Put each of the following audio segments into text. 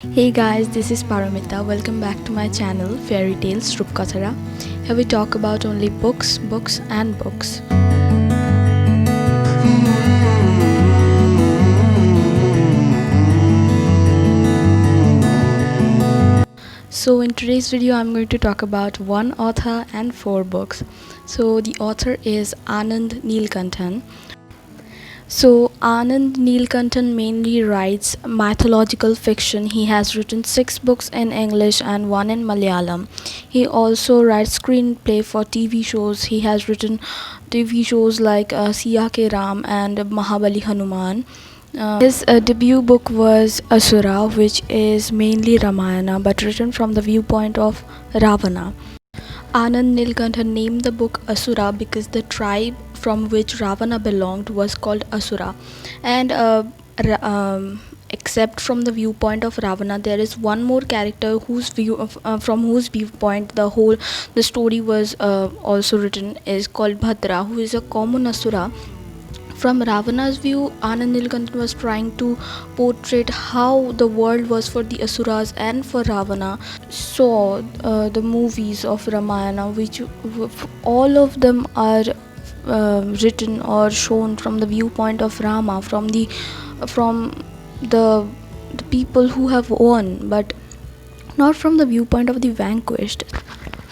Hey guys, this is Paramita. Welcome back to my channel Fairy Tales Rupkathara. Here we talk about only books, books and books. So in today's video I'm going to talk about one author and four books. So the author is Anand Neelkanthan. So Anand Neelkanthan mainly writes mythological fiction. He has written 6 books in English and 1 in Malayalam. He also writes screenplay for TV shows. He has written TV shows like Siya Ke Ram and Mahabali Hanuman. His debut book was Asura, which is mainly Ramayana but written from the viewpoint of Ravana. Anand Nilkantha named the book Asura because the tribe from which Ravana belonged was called Asura. And except from the viewpoint of Ravana, there is one more character from whose viewpoint the story was also written, is called Bhadra, who is a common Asura. From Ravana's view, Anand Nilkanthan was trying to portray how the world was for the Asuras and for Ravana. Saw the movies of Ramayana, which all of them are written or shown from the viewpoint of Rama, from the people who have won, but not from the viewpoint of the vanquished.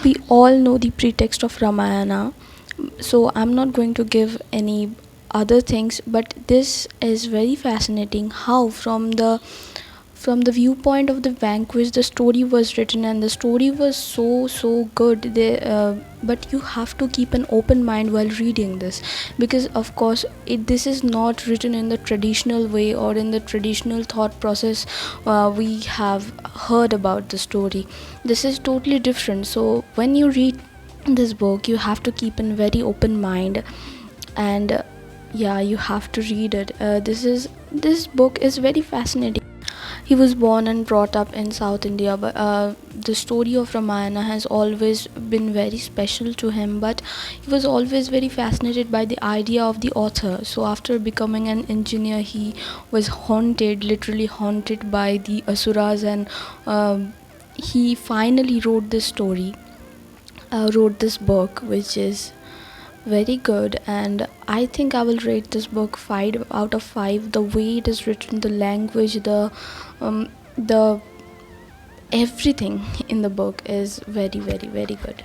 We all know the pretext of Ramayana, so I'm not going to give any other things, but this is very fascinating how from the viewpoint of the vanquished the story was written, and the story was so good. But you have to keep an open mind while reading this, because of course this is not written in the traditional way or in the traditional thought process we have heard about the story. This is totally different. So when you read this book, you have to keep in very open mind, and yeah, you have to read it. This book is very fascinating. He was born and brought up in South India, but the story of Ramayana has always been very special to him. But he was always very fascinated by the idea of the author. So after becoming an engineer, he was haunted, literally haunted by the Asuras, and he finally wrote this story, wrote this book, which is very good. And I think I will rate this book 5 out of 5. The way it is written, the language, the everything in the book is very good.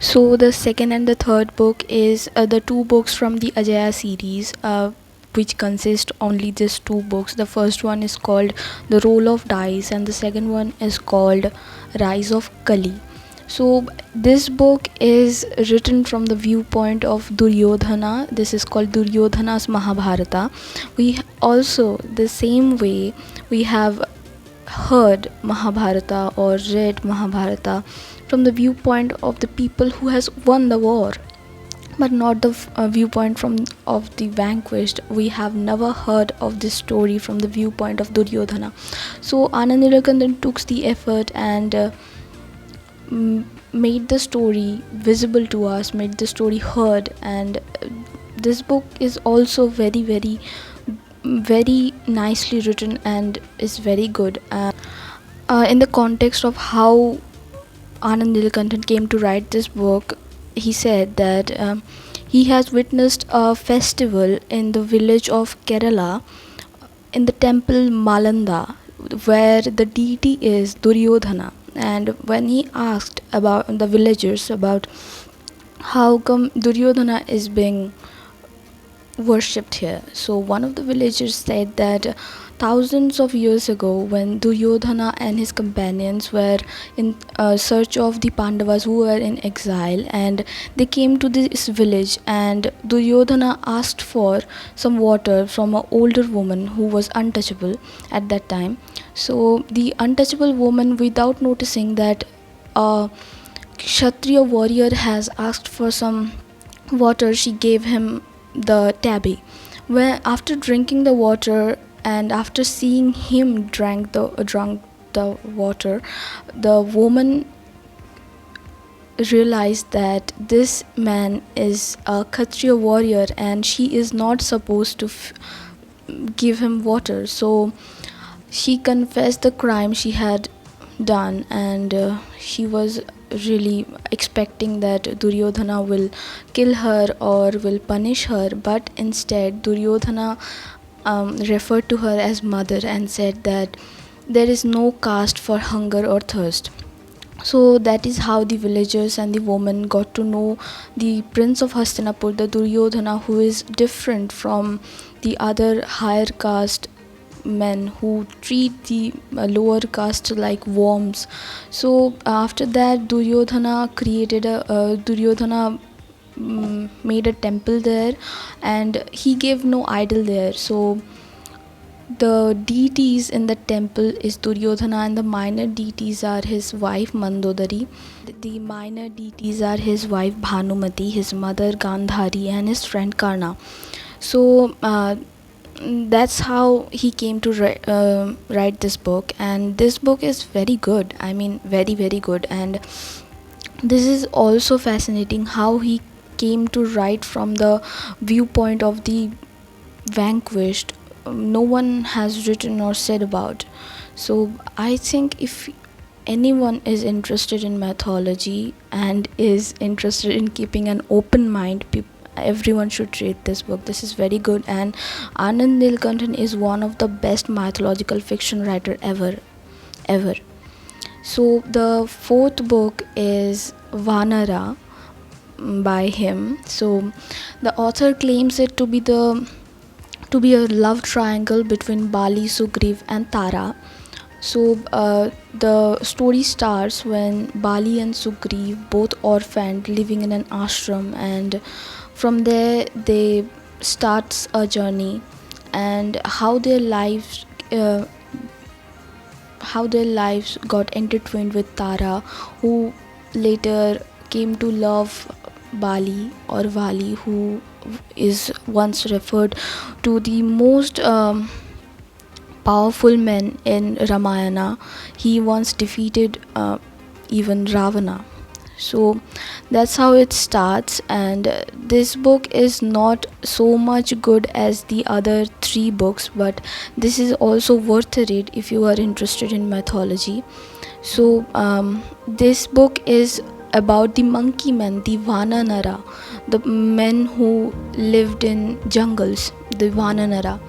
So the second and the third book is the two books from the Ajaya series, which consist only just 2 books. The first one is called The Roll of Dice, and the second one is called Rise of Kali. So this book is written from the viewpoint of Duryodhana. This is called Duryodhana's Mahabharata. We also, the same way, we have heard Mahabharata or read Mahabharata from the viewpoint of the people who has won the war, but not the viewpoint from of the vanquished. We have never heard of this story from the viewpoint of Duryodhana. So Anand Nilekanthan took the effort and made the story visible to us, made the story heard, and this book is also very nicely written and is very good. In the context of how Anand Nilekanthan came to write this book, he said that he has witnessed a festival in the village of Kerala, in the temple Malanda, where the deity is Duryodhana. And when he asked about the villagers about how come Duryodhana is being worshipped here, so one of the villagers said that thousands of years ago, when Duryodhana and his companions were in search of the Pandavas who were in exile, and they came to this village, and Duryodhana asked for some water from an older woman who was untouchable at that time. So the untouchable woman, without noticing that a Kshatriya warrior has asked for some water, she gave him the tabby. When after drinking the water and after seeing him drunk the water, the woman realized that this man is a Kshatriya warrior and she is not supposed to give him water. So she confessed the crime she had done, and she was really expecting that Duryodhana will kill her or will punish her, but instead Duryodhana referred to her as mother and said that there is no caste for hunger or thirst. So that is how the villagers and the women got to know the prince of Hastinapur, the Duryodhana, who is different from the other higher caste men who treat the lower caste like worms. So after that, Duryodhana made a temple there, and he gave no idol there. So the deities in the temple is Duryodhana, and the minor deities are his wife Mandodari. The minor deities are his wife Bhanumati, his mother Gandhari, and his friend Karna. So that's how he came to write this book, and this book is very good. I mean, very very good. And this is also fascinating how he came to write from the viewpoint of the vanquished. No one has written or said about. So I think if anyone is interested in mythology and is interested in keeping an open mind, everyone should read this book. This is very good, and Anand Nilkanthan is one of the best mythological fiction writer ever. So the fourth book is Vanara by him. So the author claims it to be a love triangle between Bali, Sugriv, and Tara. So the story starts when Bali and Sugriv, both orphaned, living in an ashram, and from there they starts a journey, and how their lives got intertwined with Tara, who later came to love Bali or Vali, who is once referred to the most powerful man in Ramayana. He once defeated even Ravana. So that's how it starts, and this book is not so much good as the other three books, but this is also worth a read if you are interested in mythology. So this book is about the monkey men, the Vananara, the men who lived in jungles, the Vananara,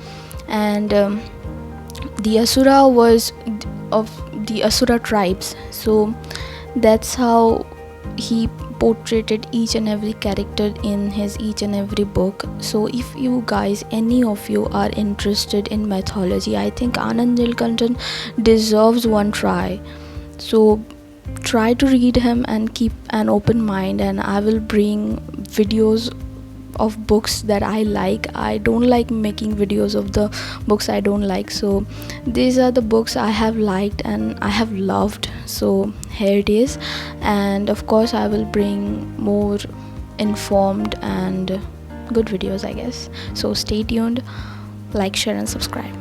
and the Asura was of the Asura tribes. So that's how he portrayed each and every character in his each and every book. So if you guys, any of you, are interested in mythology, I think Anand Nilkanthan deserves one try. So try to read him and keep an open mind, and I will bring videos of books that I like. I don't like making videos of the books I don't like. So these are the books I have liked and I have loved. So here it is, and of course I will bring more informed and good videos, I guess. So stay tuned, like, share, and subscribe.